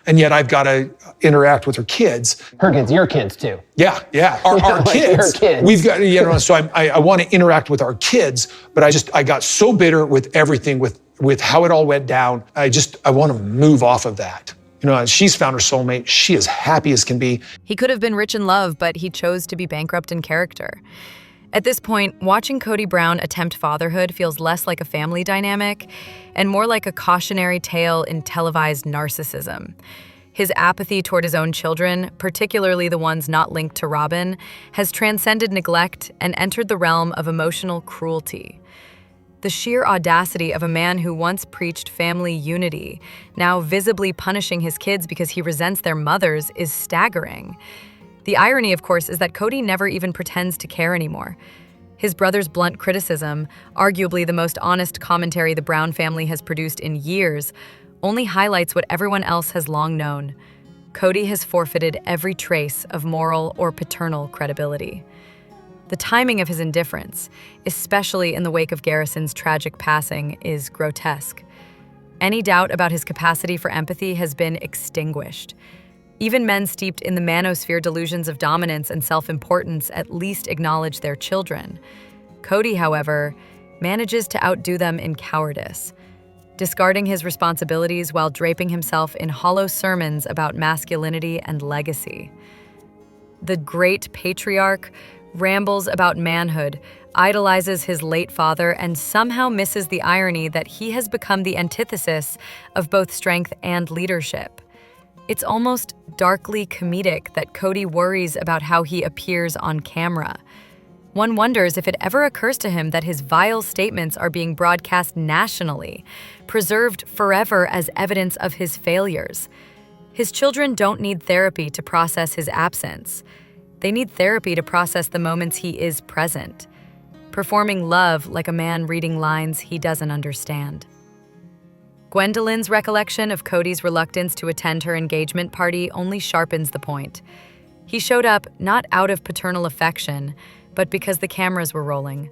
and yet I've got to interact with her kids. Her kids, your kids too. Yeah, our kids. Her kids. We've got, so I want to interact with our kids, but I got so bitter with everything, with how it all went down. I want to move off of that. She's found her soulmate. She is happy as can be. He could have been rich in love, but he chose to be bankrupt in character. At this point, watching Kody Brown attempt fatherhood feels less like a family dynamic and more like a cautionary tale in televised narcissism. His apathy toward his own children, particularly the ones not linked to Robyn, has transcended neglect and entered the realm of emotional cruelty. The sheer audacity of a man who once preached family unity, now visibly punishing his kids because he resents their mothers, is staggering. The irony, of course, is that Kody never even pretends to care anymore. His brother's blunt criticism, arguably the most honest commentary the Brown family has produced in years, only highlights what everyone else has long known. Kody has forfeited every trace of moral or paternal credibility. The timing of his indifference, especially in the wake of Garrison's tragic passing, is grotesque. Any doubt about his capacity for empathy has been extinguished. Even men steeped in the manosphere delusions of dominance and self-importance at least acknowledge their children. Kody, however, manages to outdo them in cowardice, discarding his responsibilities while draping himself in hollow sermons about masculinity and legacy. The great patriarch rambles about manhood, idolizes his late father, and somehow misses the irony that he has become the antithesis of both strength and leadership. It's almost darkly comedic that Kody worries about how he appears on camera. One wonders if it ever occurs to him that his vile statements are being broadcast nationally, preserved forever as evidence of his failures. His children don't need therapy to process his absence. They need therapy to process the moments he is present, performing love like a man reading lines he doesn't understand. Gwendolyn's recollection of Kody's reluctance to attend her engagement party only sharpens the point. He showed up not out of paternal affection, but because the cameras were rolling.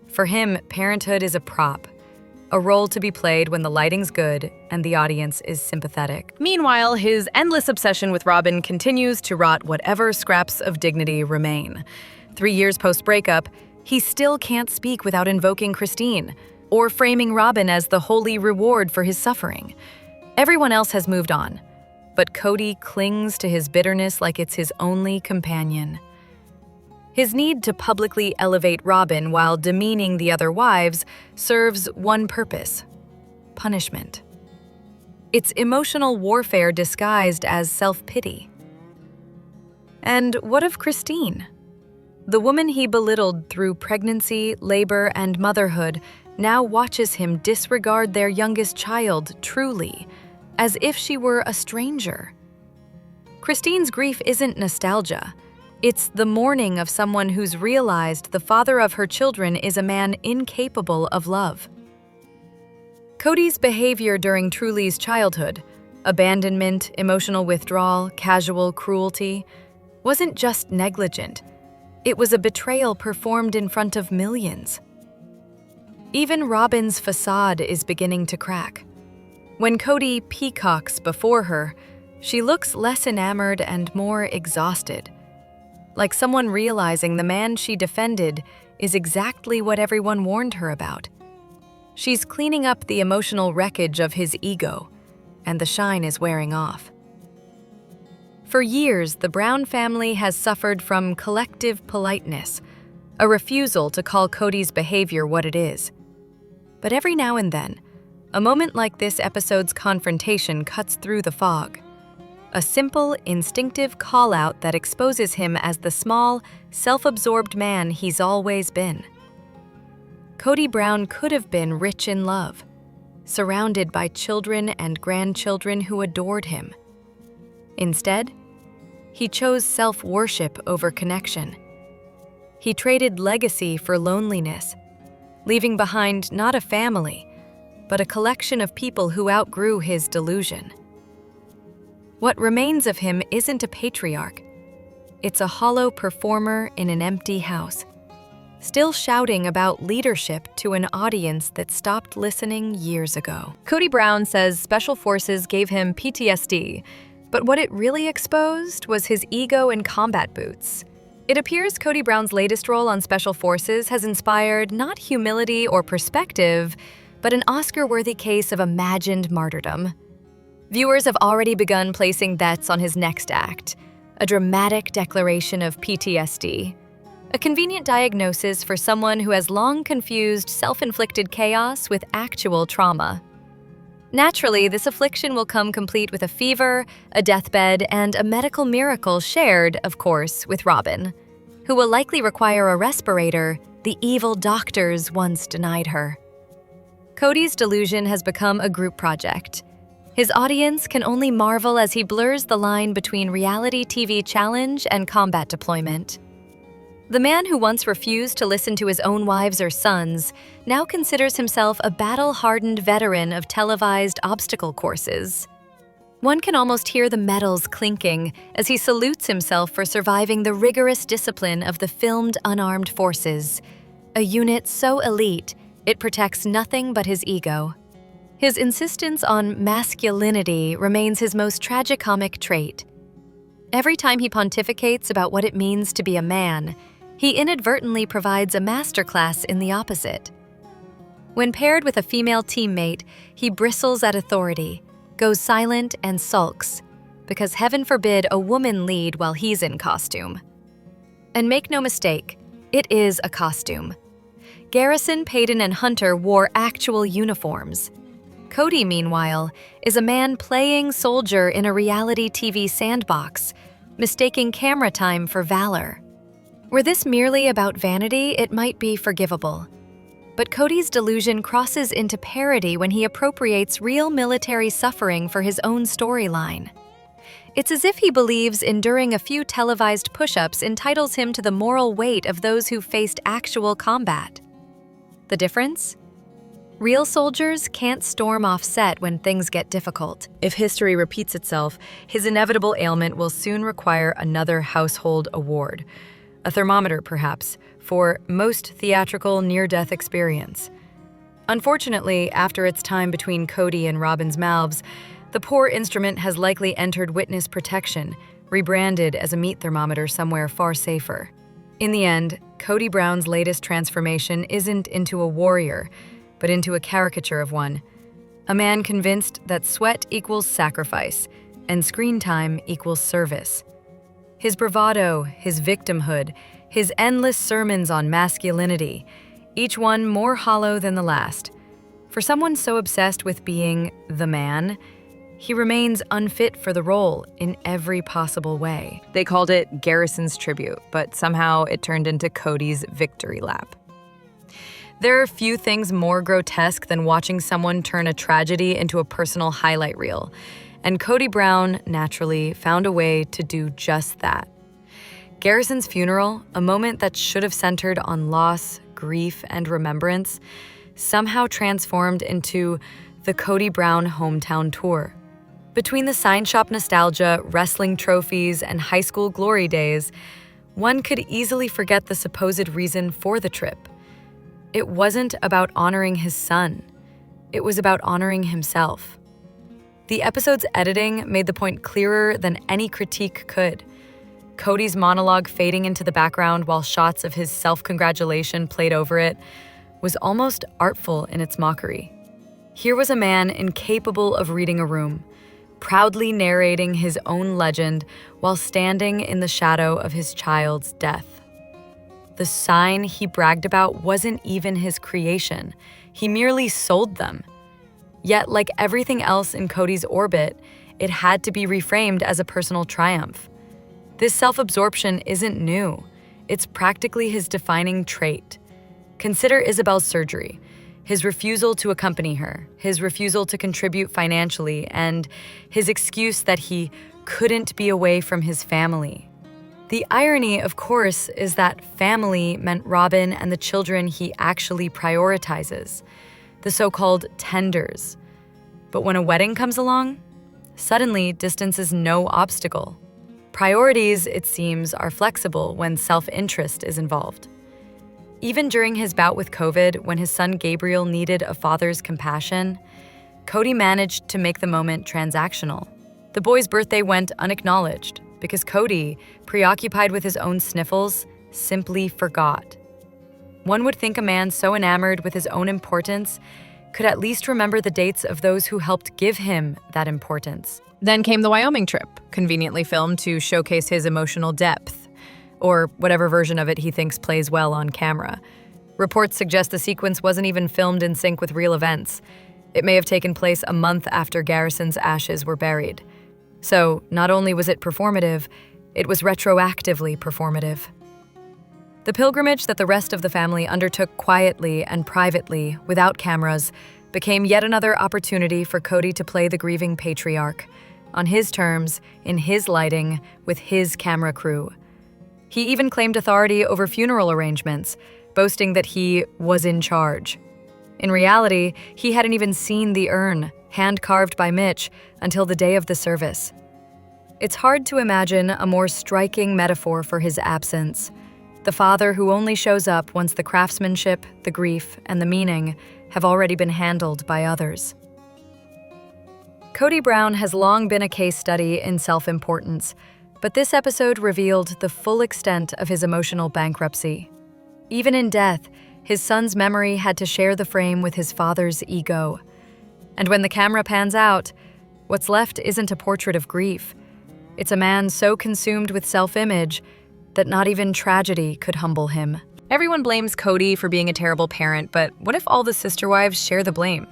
For him, parenthood is a prop, a role to be played when the lighting's good and the audience is sympathetic. Meanwhile, his endless obsession with Robyn continues to rot whatever scraps of dignity remain. 3 years post-breakup, he still can't speak without invoking Christine, or framing Robyn as the holy reward for his suffering. Everyone else has moved on, but Kody clings to his bitterness like it's his only companion. His need to publicly elevate Robyn while demeaning the other wives serves one purpose: punishment. It's emotional warfare disguised as self-pity. And what of Christine? The woman he belittled through pregnancy, labor, and motherhood now watches him disregard their youngest child truly, as if she were a stranger. Christine's grief isn't nostalgia. It's the mourning of someone who's realized the father of her children is a man incapable of love. Kody's behavior during Truly's childhood, abandonment, emotional withdrawal, casual cruelty, wasn't just negligent. It was a betrayal performed in front of millions. Even Robyn's facade is beginning to crack. When Kody peacocks before her, she looks less enamored and more exhausted, like someone realizing the man she defended is exactly what everyone warned her about. She's cleaning up the emotional wreckage of his ego, and the shine is wearing off. For years, the Brown family has suffered from collective politeness, a refusal to call Kody's behavior what it is. But every now and then, a moment like this episode's confrontation cuts through the fog. A simple, instinctive call-out that exposes him as the small, self-absorbed man he's always been. Kody Brown could have been rich in love, surrounded by children and grandchildren who adored him. Instead, he chose self-worship over connection. He traded legacy for loneliness, leaving behind not a family, but a collection of people who outgrew his delusion. What remains of him isn't a patriarch. It's a hollow performer in an empty house, still shouting about leadership to an audience that stopped listening years ago. Kody Brown says special forces gave him PTSD, But what it really exposed was his ego in combat boots. It appears Kody Brown's latest role on Special Forces has inspired not humility or perspective, but an Oscar-worthy case of imagined martyrdom. Viewers have already begun placing bets on his next act, a dramatic declaration of PTSD, a convenient diagnosis for someone who has long confused self-inflicted chaos with actual trauma. Naturally, this affliction will come complete with a fever, a deathbed, and a medical miracle shared, of course, with Robin, who will likely require a respirator the evil doctors once denied her. Kody's delusion has become a group project. His audience can only marvel as he blurs the line between reality TV challenge and combat deployment. The man who once refused to listen to his own wives or sons now considers himself a battle-hardened veteran of televised obstacle courses. One can almost hear the metals clinking as he salutes himself for surviving the rigorous discipline of the filmed unarmed forces, a unit so elite it protects nothing but his ego. His insistence on masculinity remains his most tragicomic trait. Every time he pontificates about what it means to be a man, he inadvertently provides a masterclass in the opposite. When paired with a female teammate, he bristles at authority, goes silent and sulks, because heaven forbid a woman lead while he's in costume. And make no mistake, it is a costume. Garrison, Payton, and Hunter wore actual uniforms. Kody, meanwhile, is a man playing soldier in a reality TV sandbox, mistaking camera time for valor. Were this merely about vanity, it might be forgivable. But Kody's delusion crosses into parody when he appropriates real military suffering for his own storyline. It's as if he believes enduring a few televised push-ups entitles him to the moral weight of those who faced actual combat. The difference? Real soldiers can't storm off set when things get difficult. If history repeats itself, his inevitable ailment will soon require another household award. A thermometer, perhaps, for most theatrical near-death experience. Unfortunately, after its time between Kody and Robin's mouths, the poor instrument has likely entered witness protection, rebranded as a meat thermometer somewhere far safer. In the end, Kody Brown's latest transformation isn't into a warrior, but into a caricature of one. A man convinced that sweat equals sacrifice, and screen time equals service. His bravado, his victimhood, his endless sermons on masculinity, each one more hollow than the last. For someone so obsessed with being the man, he remains unfit for the role in every possible way. They called it Garrison's tribute, but somehow it turned into Kody's victory lap. There are few things more grotesque than watching someone turn a tragedy into a personal highlight reel, and Kody Brown, naturally, found a way to do just that. Garrison's funeral, a moment that should have centered on loss, grief, and remembrance, somehow transformed into the Kody Brown hometown tour. Between the sign shop nostalgia, wrestling trophies, and high school glory days, one could easily forget the supposed reason for the trip. It wasn't about honoring his son. It was about honoring himself. The episode's editing made the point clearer than any critique could. Kody's monologue fading into the background while shots of his self-congratulation played over it was almost artful in its mockery. Here was a man incapable of reading a room, proudly narrating his own legend while standing in the shadow of his child's death. The sign he bragged about wasn't even his creation. He merely sold them. Yet, like everything else in Kody's orbit, it had to be reframed as a personal triumph. This self-absorption isn't new. It's practically his defining trait. Consider Isabel's surgery, his refusal to accompany her, his refusal to contribute financially, and his excuse that he couldn't be away from his family. The irony, of course, is that family meant Robin and the children he actually prioritizes, the so-called tenders. But when a wedding comes along, suddenly distance is no obstacle. Priorities, it seems, are flexible when self-interest is involved. Even during his bout with COVID, when his son Gabriel needed a father's compassion, Kody managed to make the moment transactional. The boy's birthday went unacknowledged because Kody, preoccupied with his own sniffles, simply forgot. One would think a man so enamored with his own importance could at least remember the dates of those who helped give him that importance. Then came the Wyoming trip, conveniently filmed to showcase his emotional depth, or whatever version of it he thinks plays well on camera. Reports suggest the sequence wasn't even filmed in sync with real events. It may have taken place a month after Garrison's ashes were buried. So, not only was it performative, it was retroactively performative. The pilgrimage that the rest of the family undertook quietly and privately, without cameras, became yet another opportunity for Kody to play the grieving patriarch, on his terms, in his lighting, with his camera crew. He even claimed authority over funeral arrangements, boasting that he was in charge. In reality, he hadn't even seen the urn, hand-carved by Mitch, until the day of the service. It's hard to imagine a more striking metaphor for his absence. The father who only shows up once the craftsmanship, the grief, and the meaning have already been handled by others. Kody Brown has long been a case study in self-importance, but this episode revealed the full extent of his emotional bankruptcy. Even in death, his son's memory had to share the frame with his father's ego. And when the camera pans out, what's left isn't a portrait of grief. It's a man so consumed with self-image that not even tragedy could humble him. Everyone blames Kody for being a terrible parent, but what if all the sister wives share the blame?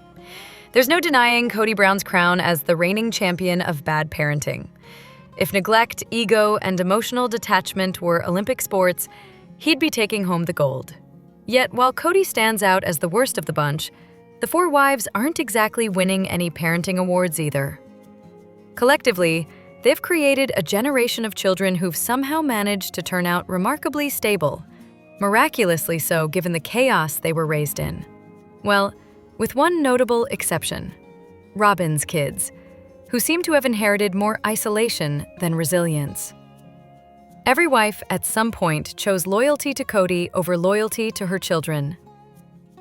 There's no denying Kody Brown's crown as the reigning champion of bad parenting. If neglect, ego, and emotional detachment were Olympic sports, he'd be taking home the gold. Yet, while Kody stands out as the worst of the bunch, the four wives aren't exactly winning any parenting awards either. Collectively, they've created a generation of children who've somehow managed to turn out remarkably stable, miraculously so given the chaos they were raised in. Well, with one notable exception, Robyn's kids, who seem to have inherited more isolation than resilience. Every wife at some point chose loyalty to Kody over loyalty to her children.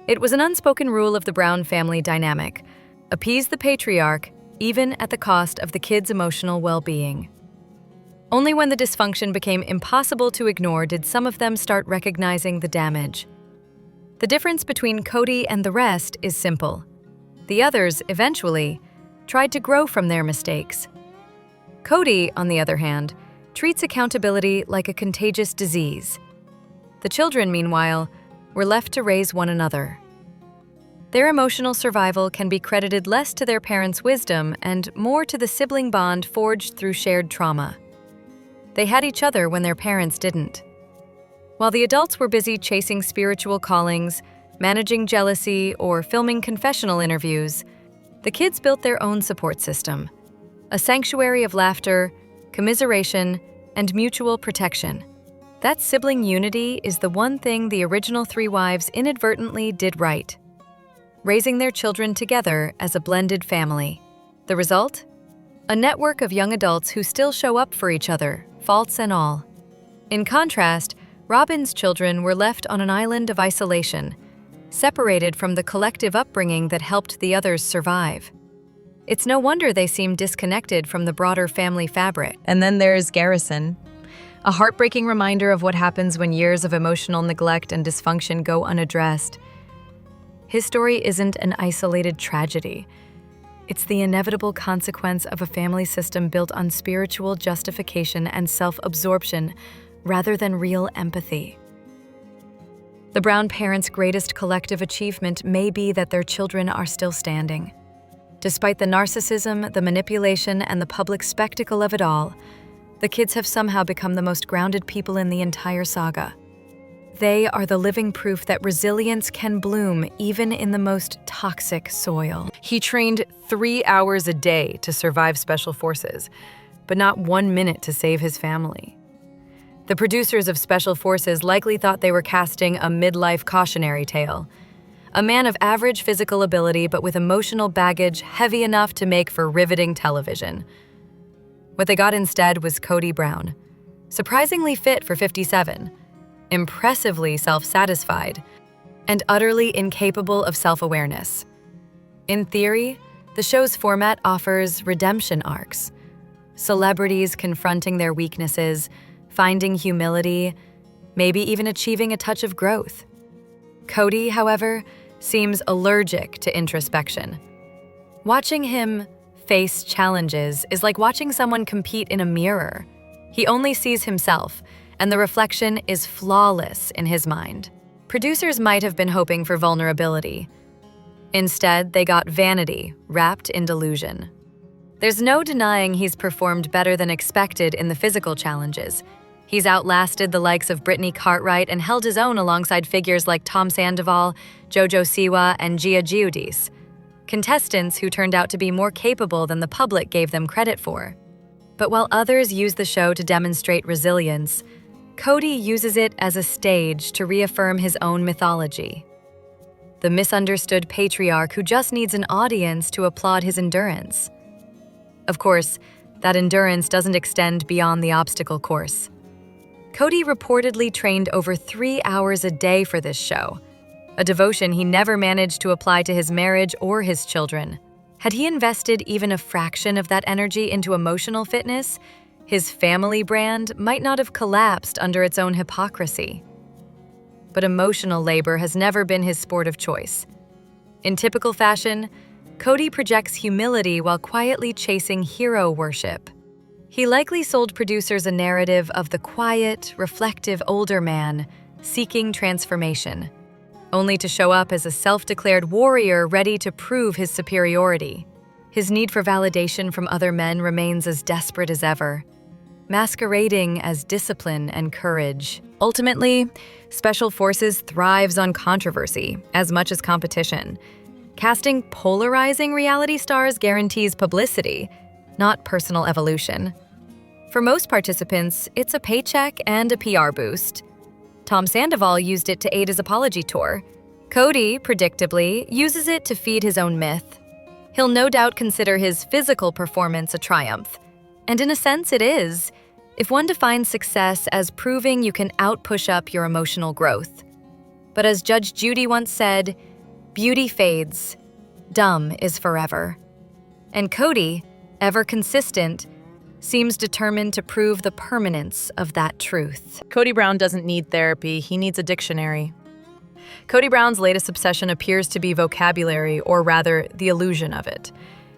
It was an unspoken rule of the Brown family dynamic: appease the patriarch, even at the cost of the kids' emotional well-being. Only when the dysfunction became impossible to ignore did some of them start recognizing the damage. The difference between Kody and the rest is simple. The others, eventually, tried to grow from their mistakes. Kody, on the other hand, treats accountability like a contagious disease. The children, meanwhile, were left to raise one another. Their emotional survival can be credited less to their parents' wisdom and more to the sibling bond forged through shared trauma. They had each other when their parents didn't. While the adults were busy chasing spiritual callings, managing jealousy, or filming confessional interviews, the kids built their own support system, a sanctuary of laughter, commiseration, and mutual protection. That sibling unity is the one thing the original three wives inadvertently did right, raising their children together as a blended family. The result? A network of young adults who still show up for each other, faults and all. In contrast, Robyn's children were left on an island of isolation, separated from the collective upbringing that helped the others survive. It's no wonder they seem disconnected from the broader family fabric. And then there's Garrison, a heartbreaking reminder of what happens when years of emotional neglect and dysfunction go unaddressed. His story isn't an isolated tragedy. It's the inevitable consequence of a family system built on spiritual justification and self-absorption rather than real empathy. The Brown parents' greatest collective achievement may be that their children are still standing. Despite the narcissism, the manipulation, and the public spectacle of it all, the kids have somehow become the most grounded people in the entire saga. They are the living proof that resilience can bloom even in the most toxic soil. He trained 3 hours a day to survive Special Forces, but not 1 minute to save his family. The producers of Special Forces likely thought they were casting a midlife cautionary tale. A man of average physical ability but with emotional baggage heavy enough to make for riveting television. What they got instead was Kody Brown, surprisingly fit for 57, impressively self-satisfied, and utterly incapable of self-awareness. In theory, the show's format offers redemption arcs, celebrities confronting their weaknesses, finding humility, maybe even achieving a touch of growth. Kody, however, seems allergic to introspection. Watching him face challenges is like watching someone compete in a mirror. He only sees himself, and the reflection is flawless in his mind. Producers might have been hoping for vulnerability. Instead, they got vanity wrapped in delusion. There's no denying he's performed better than expected in the physical challenges. He's outlasted the likes of Brittany Cartwright and held his own alongside figures like Tom Sandoval, Jojo Siwa, and Gia Giudice, contestants who turned out to be more capable than the public gave them credit for. But while others use the show to demonstrate resilience, Kody uses it as a stage to reaffirm his own mythology. The misunderstood patriarch who just needs an audience to applaud his endurance. Of course, that endurance doesn't extend beyond the obstacle course. Kody reportedly trained over 3 hours a day for this show, a devotion he never managed to apply to his marriage or his children. Had he invested even a fraction of that energy into emotional fitness, his family brand might not have collapsed under its own hypocrisy. But emotional labor has never been his sport of choice. In typical fashion, Kody projects humility while quietly chasing hero worship. He likely sold producers a narrative of the quiet, reflective older man seeking transformation, only to show up as a self-declared warrior ready to prove his superiority. His need for validation from other men remains as desperate as ever, masquerading as discipline and courage. Ultimately, Special Forces thrives on controversy as much as competition. Casting polarizing reality stars guarantees publicity, not personal evolution. For most participants, it's a paycheck and a PR boost. Tom Sandoval used it to aid his apology tour. Kody, predictably, uses it to feed his own myth. He'll no doubt consider his physical performance a triumph. And in a sense, it is, if one defines success as proving you can out-push up your emotional growth. But as Judge Judy once said, beauty fades, dumb is forever. And Kody, ever consistent, seems determined to prove the permanence of that truth. Kody Brown doesn't need therapy, he needs a dictionary. Kody Brown's latest obsession appears to be vocabulary, or rather, the illusion of it.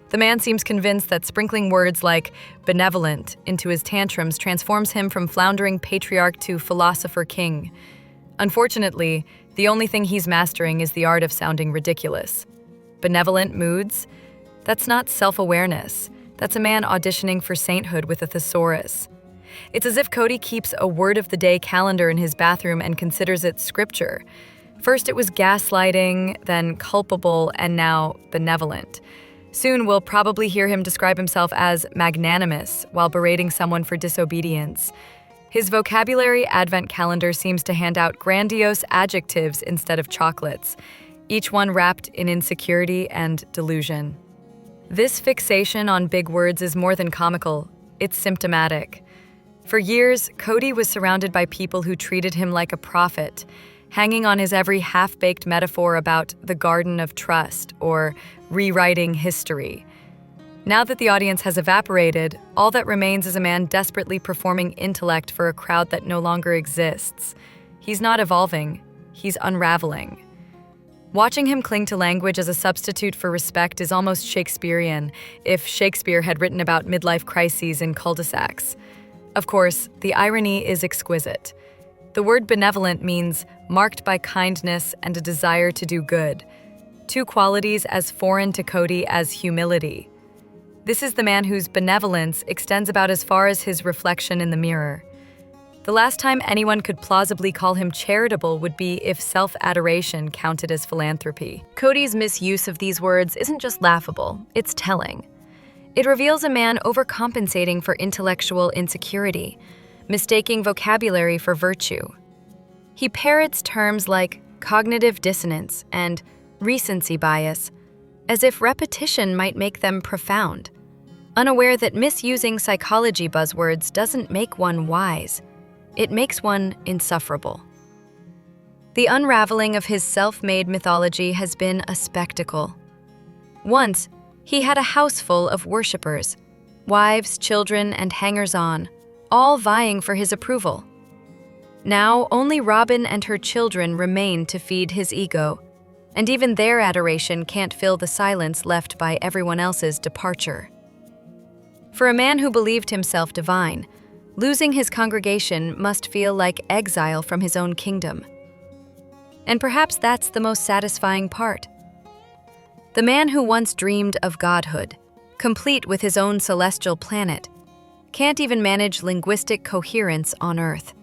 The man seems convinced that sprinkling words like benevolent into his tantrums transforms him from floundering patriarch to philosopher king. Unfortunately, the only thing he's mastering is the art of sounding ridiculous. Benevolent moods? That's not self-awareness. That's a man auditioning for sainthood with a thesaurus. It's as if Kody keeps a word-of-the-day calendar in his bathroom and considers it scripture. First it was gaslighting, then culpable, and now benevolent. Soon we'll probably hear him describe himself as magnanimous while berating someone for disobedience. His vocabulary advent calendar seems to hand out grandiose adjectives instead of chocolates, each one wrapped in insecurity and delusion. This fixation on big words is more than comical, it's symptomatic. For years, Kody was surrounded by people who treated him like a prophet, hanging on his every half-baked metaphor about the Garden of Trust or rewriting history. Now that the audience has evaporated, all that remains is a man desperately performing intellect for a crowd that no longer exists. He's not evolving, he's unraveling. Watching him cling to language as a substitute for respect is almost Shakespearean, if Shakespeare had written about midlife crises in cul-de-sacs. Of course, the irony is exquisite. The word benevolent means marked by kindness and a desire to do good, two qualities as foreign to Kody as humility. This is the man whose benevolence extends about as far as his reflection in the mirror. The last time anyone could plausibly call him charitable would be if self-adoration counted as philanthropy. Kody's misuse of these words isn't just laughable, it's telling. It reveals a man overcompensating for intellectual insecurity, mistaking vocabulary for virtue. He parrots terms like cognitive dissonance and recency bias, as if repetition might make them profound, unaware that misusing psychology buzzwords doesn't make one wise, it makes one insufferable. The unraveling of his self-made mythology has been a spectacle. Once, he had a house full of worshippers. wives, children, and hangers-on, all vying for his approval. Now, only Robin and her children remain to feed his ego, and even their adoration can't fill the silence left by everyone else's departure. For a man who believed himself divine, losing his congregation must feel like exile from his own kingdom. And perhaps that's the most satisfying part. The man who once dreamed of godhood, complete with his own celestial planet, can't even manage linguistic coherence on Earth.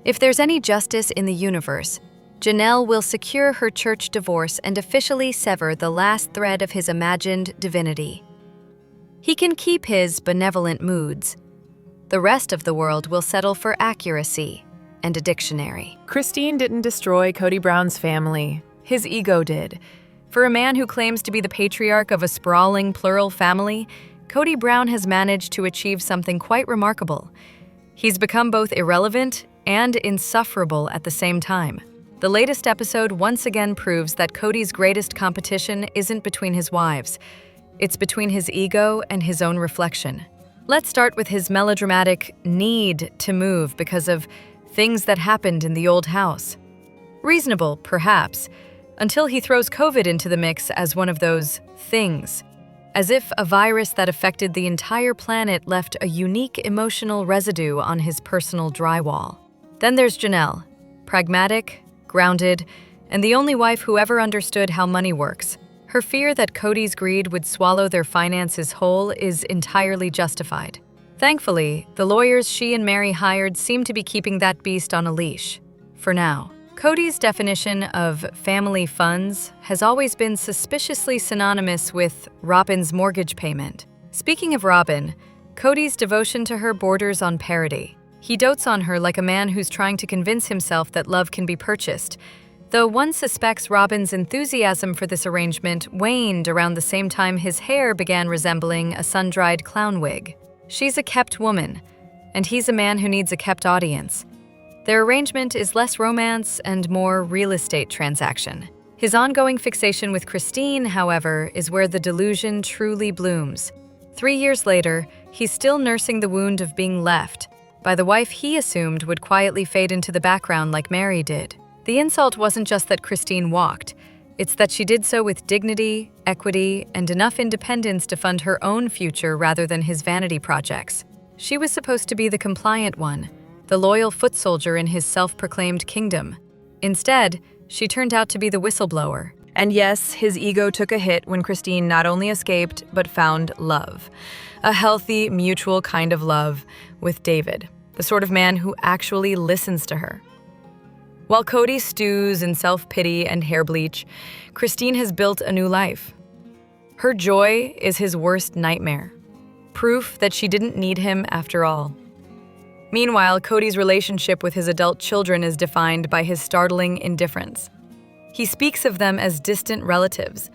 If there's any justice in the universe, Janelle will secure her church divorce and officially sever the last thread of his imagined divinity. He can keep his benevolent moods. The rest of the world will settle for accuracy and a dictionary. Christine didn't destroy Kody Brown's family. His ego did. For a man who claims to be the patriarch of a sprawling plural family, Kody Brown has managed to achieve something quite remarkable. He's become both irrelevant and insufferable at the same time. The latest episode once again proves that Kody's greatest competition isn't between his wives. It's between his ego and his own reflection. Let's start with his melodramatic need to move because of things that happened in the old house. Reasonable, perhaps, until he throws COVID into the mix as one of those things. As if a virus that affected the entire planet left a unique emotional residue on his personal drywall. Then there's Janelle, pragmatic, grounded, and the only wife who ever understood how money works. Her fear that Kody's greed would swallow their finances whole is entirely justified. Thankfully, the lawyers she and Mary hired seem to be keeping that beast on a leash. For now. Kody's definition of family funds has always been suspiciously synonymous with Robin's mortgage payment. Speaking of Robin, Kody's devotion to her borders on parody. He dotes on her like a man who's trying to convince himself that love can be purchased, though one suspects Robin's enthusiasm for this arrangement waned around the same time his hair began resembling a sun-dried clown wig. She's a kept woman, and he's a man who needs a kept audience. Their arrangement is less romance and more real estate transaction. His ongoing fixation with Christine, however, is where the delusion truly blooms. 3 years later, he's still nursing the wound of being left by the wife he assumed would quietly fade into the background like Mary did. The insult wasn't just that Christine walked, it's that she did so with dignity, equity, and enough independence to fund her own future rather than his vanity projects. She was supposed to be the compliant one, the loyal foot soldier in his self-proclaimed kingdom. Instead, she turned out to be the whistleblower. And yes, his ego took a hit when Christine not only escaped, but found love. A healthy, mutual kind of love with David, the sort of man who actually listens to her. While Kody stews in self-pity and hair bleach, Christine has built a new life. Her joy is his worst nightmare, proof that she didn't need him after all. Meanwhile, Kody's relationship with his adult children is defined by his startling indifference. He speaks of them as distant relatives,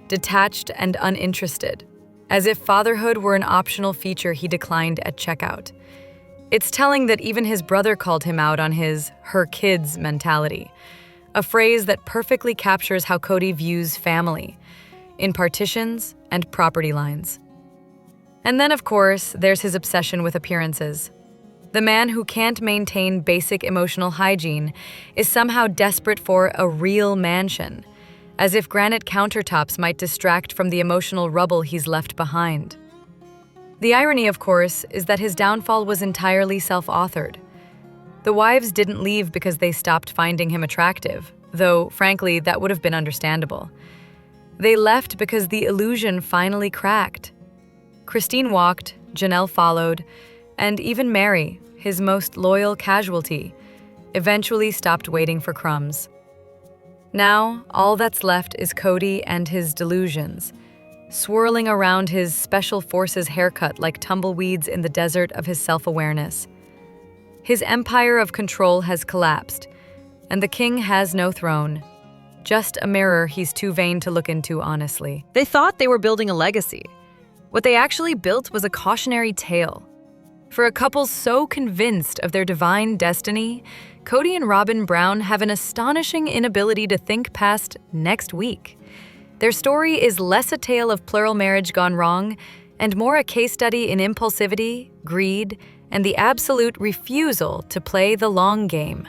detached and uninterested, as if fatherhood were an optional feature he declined at checkout. It's telling that even his brother called him out on his "her kids" mentality, a phrase that perfectly captures how Kody views family, in partitions and property lines. And then, of course, there's his obsession with appearances. The man who can't maintain basic emotional hygiene is somehow desperate for a real mansion, as if granite countertops might distract from the emotional rubble he's left behind. The irony, of course, is that his downfall was entirely self-authored. The wives didn't leave because they stopped finding him attractive, though, frankly, that would have been understandable. They left because the illusion finally cracked. Christine walked, Janelle followed, and even Mary, his most loyal casualty, eventually stopped waiting for crumbs. Now, all that's left is Kody and his delusions, swirling around his special forces haircut like tumbleweeds in the desert of his self-awareness. His empire of control has collapsed, and the king has no throne, just a mirror he's too vain to look into honestly. They thought they were building a legacy. What they actually built was a cautionary tale. For a couple so convinced of their divine destiny, Kody and Robin Brown have an astonishing inability to think past next week. Their story is less a tale of plural marriage gone wrong and more a case study in impulsivity, greed, and the absolute refusal to play the long game.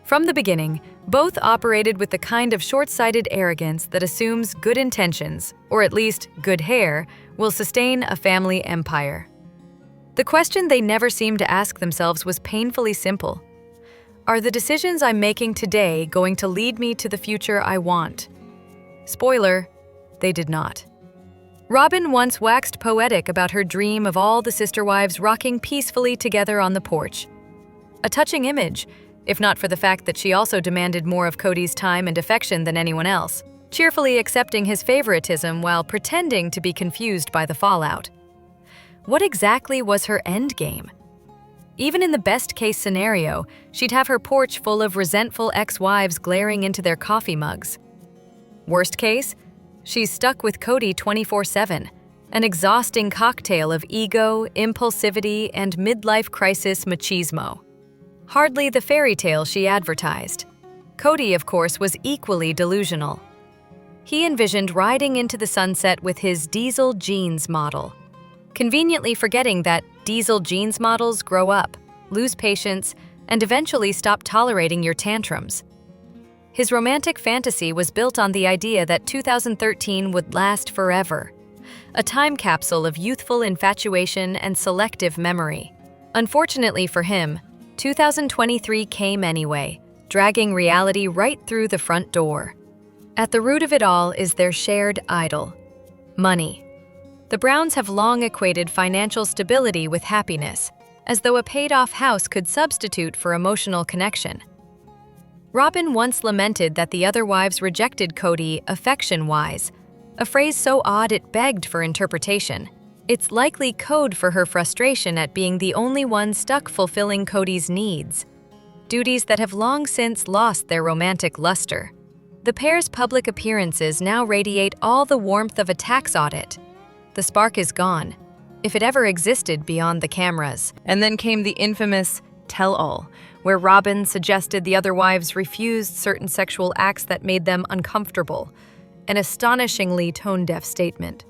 From the beginning, both operated with the kind of short-sighted arrogance that assumes good intentions, or at least good hair, will sustain a family empire. The question they never seemed to ask themselves was painfully simple. Are the decisions I'm making today going to lead me to the future I want? Spoiler, they did not. Robin once waxed poetic about her dream of all the sister wives rocking peacefully together on the porch. A touching image, if not for the fact that she also demanded more of Kody's time and affection than anyone else, cheerfully accepting his favoritism while pretending to be confused by the fallout. What exactly was her endgame? Even in the best-case scenario, she'd have her porch full of resentful ex-wives glaring into their coffee mugs. Worst case? She's stuck with Kody 24/7, an exhausting cocktail of ego, impulsivity, and midlife crisis machismo. Hardly the fairy tale she advertised. Kody, of course, was equally delusional. He envisioned riding into the sunset with his diesel jeans model, conveniently forgetting that diesel jeans models grow up, lose patience, and eventually stop tolerating your tantrums. His romantic fantasy was built on the idea that 2013 would last forever, a time capsule of youthful infatuation and selective memory. Unfortunately for him, 2023 came anyway, dragging reality right through the front door. At the root of it all is their shared idol: money. The Browns have long equated financial stability with happiness, as though a paid-off house could substitute for emotional connection. Robin once lamented that the other wives rejected Kody affection-wise, a phrase so odd it begged for interpretation. It's likely code for her frustration at being the only one stuck fulfilling Kody's needs, duties that have long since lost their romantic luster. The pair's public appearances now radiate all the warmth of a tax audit. The spark is gone, if it ever existed beyond the cameras. And then came the infamous tell-all, where Robin suggested the other wives refused certain sexual acts that made them uncomfortable, an astonishingly tone-deaf statement.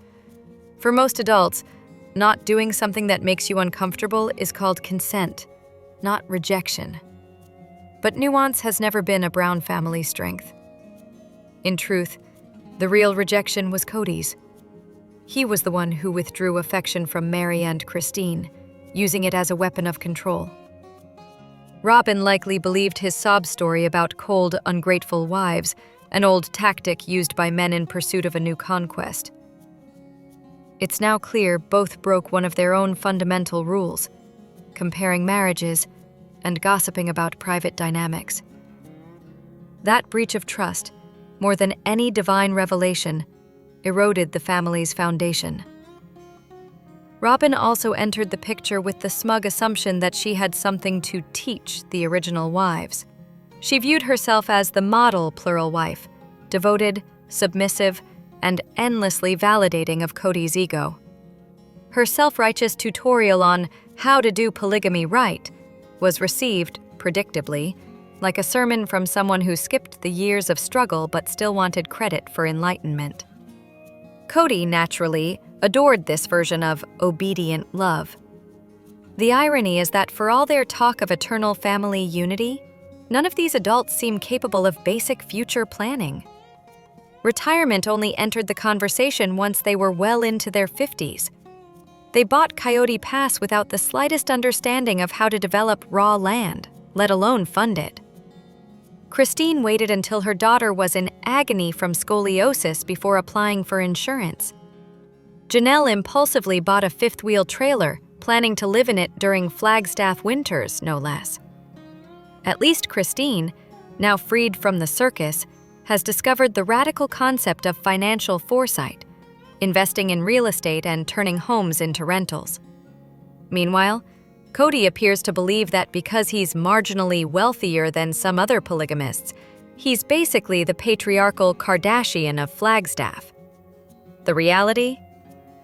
For most adults, not doing something that makes you uncomfortable is called consent, not rejection. But nuance has never been a Brown family strength. In truth, the real rejection was Kody's. He was the one who withdrew affection from Mary and Christine, using it as a weapon of control. Robin likely believed his sob story about cold, ungrateful wives, an old tactic used by men in pursuit of a new conquest. It's now clear both broke one of their own fundamental rules: comparing marriages and gossiping about private dynamics. That breach of trust, more than any divine revelation, eroded the family's foundation. Robin also entered the picture with the smug assumption that she had something to teach the original wives. She viewed herself as the model plural wife, devoted, submissive, and endlessly validating of Kody's ego. Her self-righteous tutorial on how to do polygamy right was received, predictably, like a sermon from someone who skipped the years of struggle but still wanted credit for enlightenment. Kody, naturally, adored this version of obedient love. The irony is that for all their talk of eternal family unity, none of these adults seem capable of basic future planning. Retirement only entered the conversation once they were well into their 50s. They bought Coyote Pass without the slightest understanding of how to develop raw land, let alone fund it. Christine waited until her daughter was in agony from scoliosis before applying for insurance. Janelle impulsively bought a fifth-wheel trailer, planning to live in it during Flagstaff winters, no less. At least Christine, now freed from the circus, has discovered the radical concept of financial foresight, investing in real estate and turning homes into rentals. Meanwhile, Kody appears to believe that because he's marginally wealthier than some other polygamists, he's basically the patriarchal Kardashian of Flagstaff. The reality?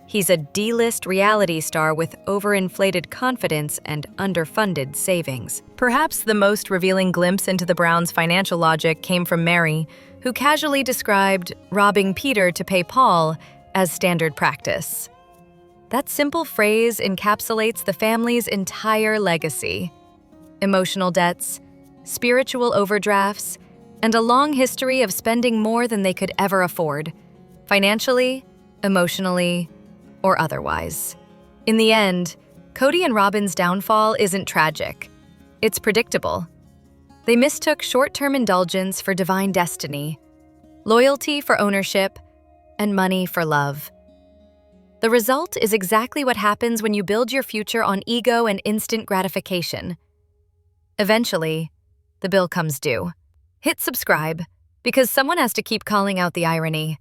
He's a D-list reality star with overinflated confidence and underfunded savings. Perhaps the most revealing glimpse into the Browns' financial logic came from Mary, who casually described robbing Peter to pay Paul as standard practice. That simple phrase encapsulates the family's entire legacy. Emotional debts, spiritual overdrafts, and a long history of spending more than they could ever afford, financially, emotionally, or otherwise. In the end, Kody and Robin's downfall isn't tragic. It's predictable. They mistook short-term indulgence for divine destiny, loyalty for ownership, and money for love. The result is exactly what happens when you build your future on ego and instant gratification. Eventually, the bill comes due. Hit subscribe, because someone has to keep calling out the irony.